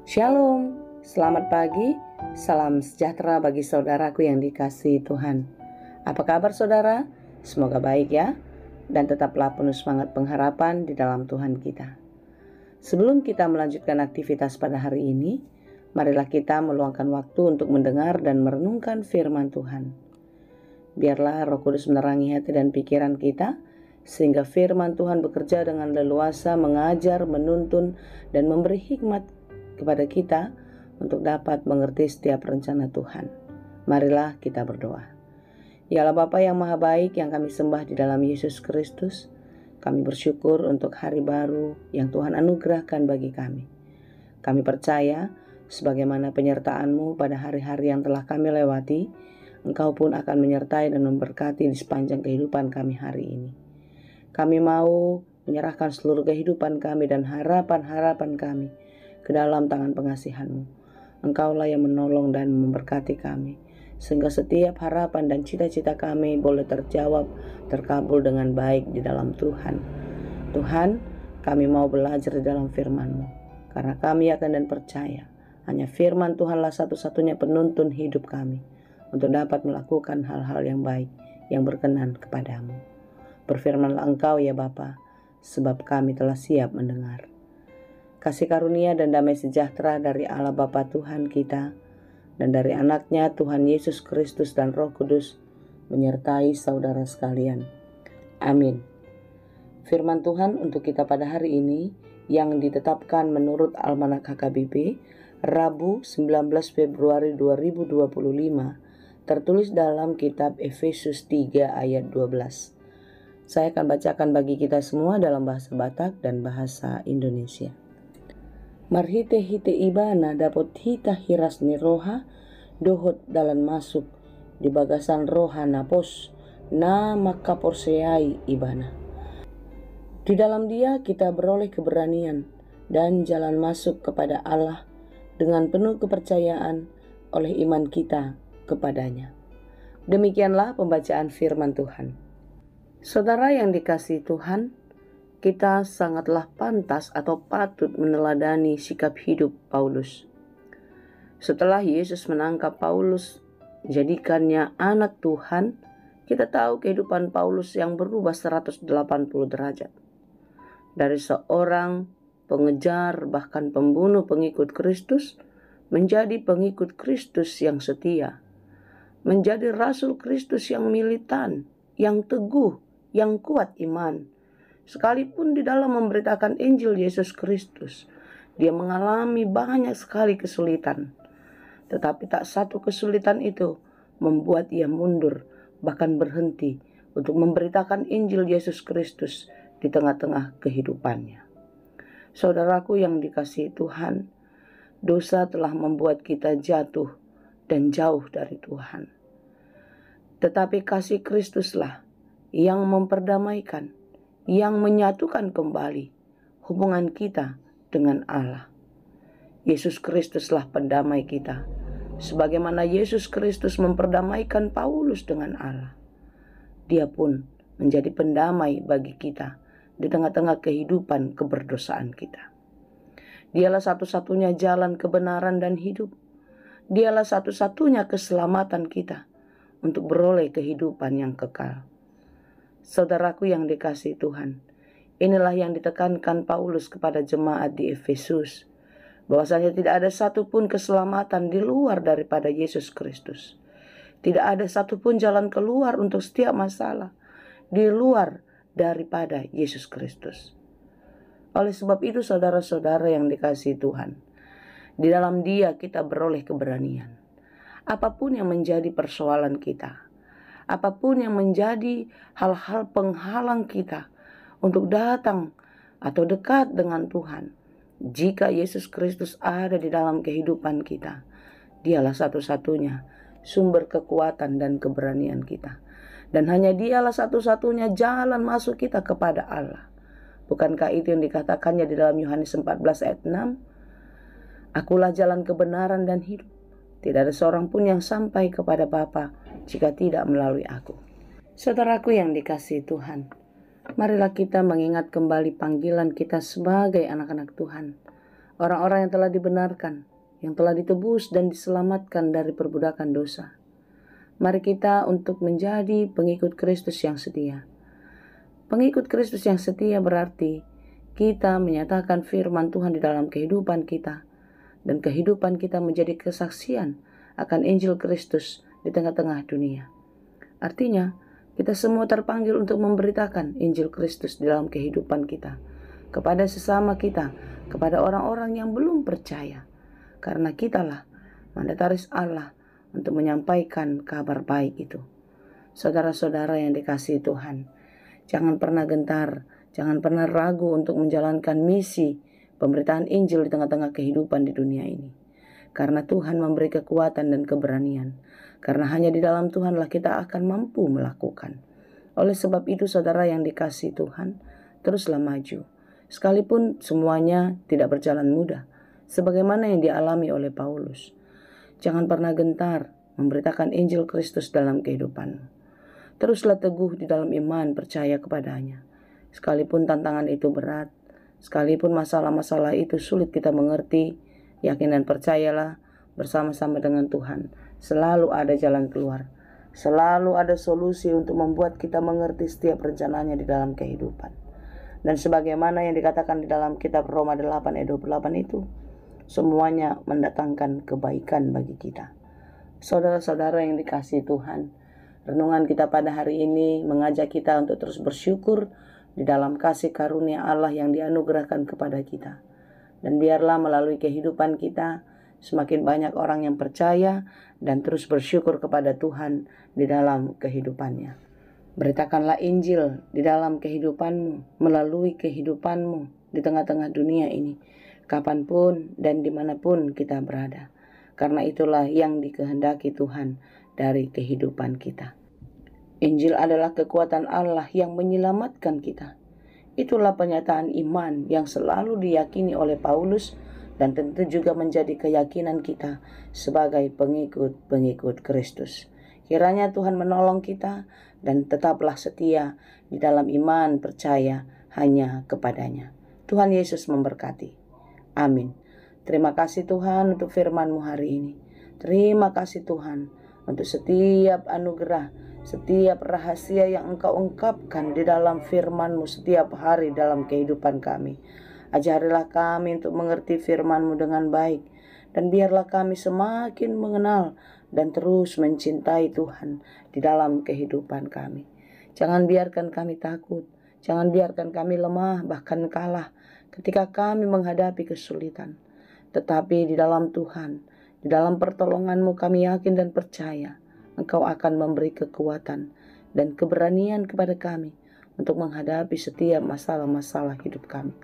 Shalom, selamat pagi, salam sejahtera bagi saudaraku yang dikasihi Tuhan. Apa kabar saudara? Semoga baik ya, dan tetaplah penuh semangat pengharapan di dalam Tuhan kita. Sebelum kita melanjutkan aktivitas pada hari ini, marilah kita meluangkan waktu untuk mendengar dan merenungkan firman Tuhan. Biarlah Roh Kudus menerangi hati dan pikiran kita, sehingga firman Tuhan bekerja dengan leluasa mengajar, menuntun, dan memberi hikmat kepada kita untuk dapat mengerti setiap rencana Tuhan. Marilah kita berdoa. Ya Allah Bapa yang Maha Baik yang kami sembah di dalam Yesus Kristus, kami bersyukur untuk hari baru yang Tuhan anugerahkan bagi kami. Kami percaya sebagaimana penyertaan-Mu pada hari-hari yang telah kami lewati, Engkau pun akan menyertai dan memberkati di sepanjang kehidupan kami hari ini. Kami mau menyerahkan seluruh kehidupan kami dan harapan-harapan kami ke dalam tangan pengasihan-Mu. Engkaulah yang menolong dan memberkati kami, sehingga setiap harapan dan cita-cita kami boleh terjawab, terkabul dengan baik di dalam Tuhan. Tuhan, kami mau belajar di dalam firman-Mu, karena kami yakin dan percaya, hanya firman Tuhanlah satu-satunya penuntun hidup kami, untuk dapat melakukan hal-hal yang baik, yang berkenan kepadamu. Berfirmanlah Engkau ya Bapa, sebab kami telah siap mendengar. Kasih karunia dan damai sejahtera dari Allah Bapa Tuhan kita dan dari anaknya Tuhan Yesus Kristus dan Roh Kudus menyertai saudara sekalian. Amin. Firman Tuhan untuk kita pada hari ini yang ditetapkan menurut Almanak HKBP Rabu 19 Februari 2025 tertulis dalam kitab Efesus 3 ayat 12. Saya akan bacakan bagi kita semua dalam bahasa Batak dan bahasa Indonesia. Marhite hite ibana dapat hita hiras ni roha dohot dalan masuk di bagasan roha napos na makaporseai ibana. Di dalam dia kita beroleh keberanian dan jalan masuk kepada Allah dengan penuh kepercayaan oleh iman kita kepadanya. Demikianlah pembacaan firman Tuhan. Saudara yang dikasihi Tuhan, kita sangatlah pantas atau patut meneladani sikap hidup Paulus. Setelah Yesus menangkap Paulus, menjadikannya anak Tuhan, kita tahu kehidupan Paulus yang berubah 180 derajat. Dari seorang pengejar bahkan pembunuh pengikut Kristus, menjadi pengikut Kristus yang setia. Menjadi rasul Kristus yang militan, yang teguh, yang kuat iman. Sekalipun di dalam memberitakan Injil Yesus Kristus, dia mengalami banyak sekali kesulitan. Tetapi tak satu kesulitan itu membuat ia mundur, bahkan berhenti untuk memberitakan Injil Yesus Kristus di tengah-tengah kehidupannya. Saudaraku yang dikasihi Tuhan, dosa telah membuat kita jatuh dan jauh dari Tuhan. Tetapi kasih Kristuslah yang memperdamaikan, yang menyatukan kembali hubungan kita dengan Allah. Yesus Kristuslah pendamai kita, sebagaimana Yesus Kristus memperdamaikan Paulus dengan Allah. Dia pun menjadi pendamai bagi kita di tengah-tengah kehidupan keberdosaan kita. Dialah satu-satunya jalan kebenaran dan hidup. Dialah satu-satunya keselamatan kita untuk beroleh kehidupan yang kekal. Saudaraku yang dikasihi Tuhan, inilah yang ditekankan Paulus kepada jemaat di Efesus, bahwasanya tidak ada satupun keselamatan di luar daripada Yesus Kristus. Tidak ada satupun jalan keluar untuk setiap masalah di luar daripada Yesus Kristus. Oleh sebab itu saudara-saudara yang dikasihi Tuhan, di dalam Dia kita beroleh keberanian. Apapun yang menjadi persoalan kita, apapun yang menjadi hal-hal penghalang kita untuk datang atau dekat dengan Tuhan, jika Yesus Kristus ada di dalam kehidupan kita, Dialah satu-satunya sumber kekuatan dan keberanian kita. Dan hanya Dialah satu-satunya jalan masuk kita kepada Allah. Bukankah itu yang dikatakannya di dalam Yohanes 14 ayat 6? Akulah jalan kebenaran dan hidup. Tidak ada seorang pun yang sampai kepada Bapa jika tidak melalui aku. Saudaraku yang dikasihi Tuhan, marilah kita mengingat kembali panggilan kita sebagai anak-anak Tuhan. orang-orang yang telah dibenarkan, yang telah ditebus dan diselamatkan dari perbudakan dosa. Mari kita untuk menjadi pengikut Kristus yang setia. Pengikut Kristus yang setia berarti kita menyatakan firman Tuhan di dalam kehidupan kita, dan kehidupan kita menjadi kesaksian akan Injil Kristus di tengah-tengah dunia. Artinya, kita semua terpanggil untuk memberitakan Injil Kristus di dalam kehidupan kita, kepada sesama kita, kepada orang-orang yang belum percaya. Karena kitalah mandataris Allah untuk menyampaikan kabar baik itu. Saudara-saudara yang dikasihi Tuhan, jangan pernah gentar, jangan pernah ragu untuk menjalankan misi pemberitaan Injil di tengah-tengah kehidupan di dunia ini. Karena Tuhan memberi kekuatan dan keberanian. Karena hanya di dalam Tuhanlah kita akan mampu melakukan. Oleh sebab itu, saudara yang dikasihi Tuhan, teruslah maju. Sekalipun semuanya tidak berjalan mudah, sebagaimana yang dialami oleh Paulus. Jangan pernah gentar memberitakan Injil Kristus dalam kehidupanmu. Teruslah teguh di dalam iman, percaya kepadanya. Sekalipun tantangan itu berat, sekalipun masalah-masalah itu sulit kita mengerti, yakin dan percayalah bersama-sama dengan Tuhan. Selalu ada jalan keluar. Selalu ada solusi untuk membuat kita mengerti setiap rencananya di dalam kehidupan. Dan sebagaimana yang dikatakan di dalam kitab Roma 8 ayat 28 itu, semuanya mendatangkan kebaikan bagi kita. Saudara-saudara yang dikasihi Tuhan, renungan kita pada hari ini mengajak kita untuk terus bersyukur di dalam kasih karunia Allah yang dianugerahkan kepada kita. Dan biarlah melalui kehidupan kita semakin banyak orang yang percaya dan terus bersyukur kepada Tuhan di dalam kehidupannya. Beritakanlah Injil di dalam kehidupanmu, melalui kehidupanmu di tengah-tengah dunia ini, kapanpun dan dimanapun kita berada. Karena itulah yang dikehendaki Tuhan dari kehidupan kita. Injil adalah kekuatan Allah yang menyelamatkan kita. Itulah pernyataan iman yang selalu diyakini oleh Paulus dan tentu juga menjadi keyakinan kita sebagai pengikut-pengikut Kristus. Kiranya Tuhan menolong kita dan tetaplah setia di dalam iman percaya hanya kepadanya. Tuhan Yesus memberkati. Amin. Terima kasih Tuhan untuk firman-Mu hari ini. Terima kasih Tuhan untuk setiap anugerah, setiap rahasia yang Engkau ungkapkan di dalam firman-Mu setiap hari dalam kehidupan kami. Ajarilah kami untuk mengerti firman-Mu dengan baik, dan biarlah kami semakin mengenal dan terus mencintai Tuhan di dalam kehidupan kami. Jangan biarkan kami takut, jangan biarkan kami lemah bahkan kalah ketika kami menghadapi kesulitan. Tetapi di dalam Tuhan, di dalam pertolongan-Mu kami yakin dan percaya Engkau akan memberi kekuatan dan keberanian kepada kami untuk menghadapi setiap masalah-masalah hidup kami.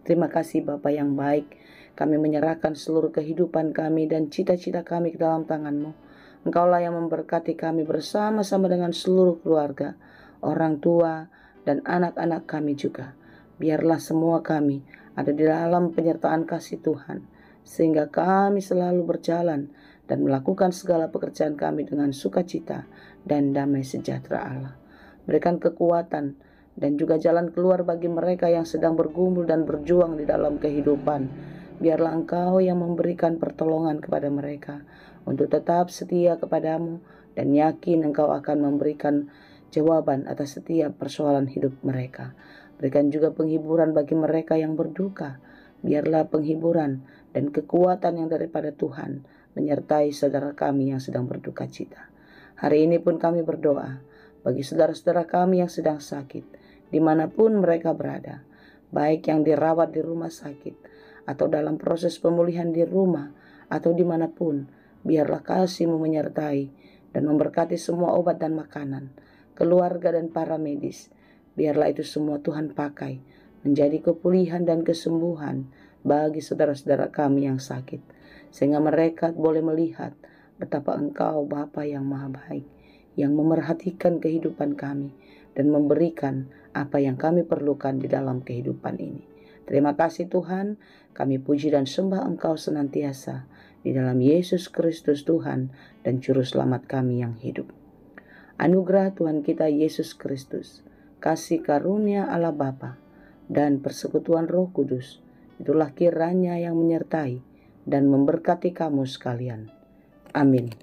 Terima kasih Bapa yang baik, kami menyerahkan seluruh kehidupan kami dan cita-cita kami ke dalam tangan-Mu. Engkaulah yang memberkati kami bersama-sama dengan seluruh keluarga, orang tua, dan anak-anak kami juga. Biarlah semua kami ada di dalam penyertaan kasih Tuhan, sehingga kami selalu berjalan dan melakukan segala pekerjaan kami dengan sukacita dan damai sejahtera Allah. Berikan kekuatan dan juga jalan keluar bagi mereka yang sedang bergumul dan berjuang di dalam kehidupan. Biarlah Engkau yang memberikan pertolongan kepada mereka untuk tetap setia kepadamu dan yakin Engkau akan memberikan jawaban atas setiap persoalan hidup mereka. Berikan juga penghiburan bagi mereka yang berduka. Biarlah penghiburan dan kekuatan yang daripada Tuhan menyertai saudara kami yang sedang berduka cita. Hari ini pun kami berdoa bagi saudara-saudara kami yang sedang sakit, dimanapun mereka berada, baik yang dirawat di rumah sakit, atau dalam proses pemulihan di rumah, atau dimanapun, biarlah kasih-Mu menyertai dan memberkati semua obat dan makanan, keluarga dan para medis. Biarlah itu semua Tuhan pakai menjadi kepulihan dan kesembuhan bagi saudara-saudara kami yang sakit, sehingga mereka boleh melihat betapa Engkau Bapa yang Maha Baik, yang memerhatikan kehidupan kami dan memberikan apa yang kami perlukan di dalam kehidupan ini. Terima kasih Tuhan, kami puji dan sembah Engkau senantiasa di dalam Yesus Kristus Tuhan dan Juru Selamat kami yang hidup. Anugerah Tuhan kita Yesus Kristus, kasih karunia Allah Bapa, dan persekutuan Roh Kudus itulah kiranya yang menyertai dan memberkati kamu sekalian. Amin.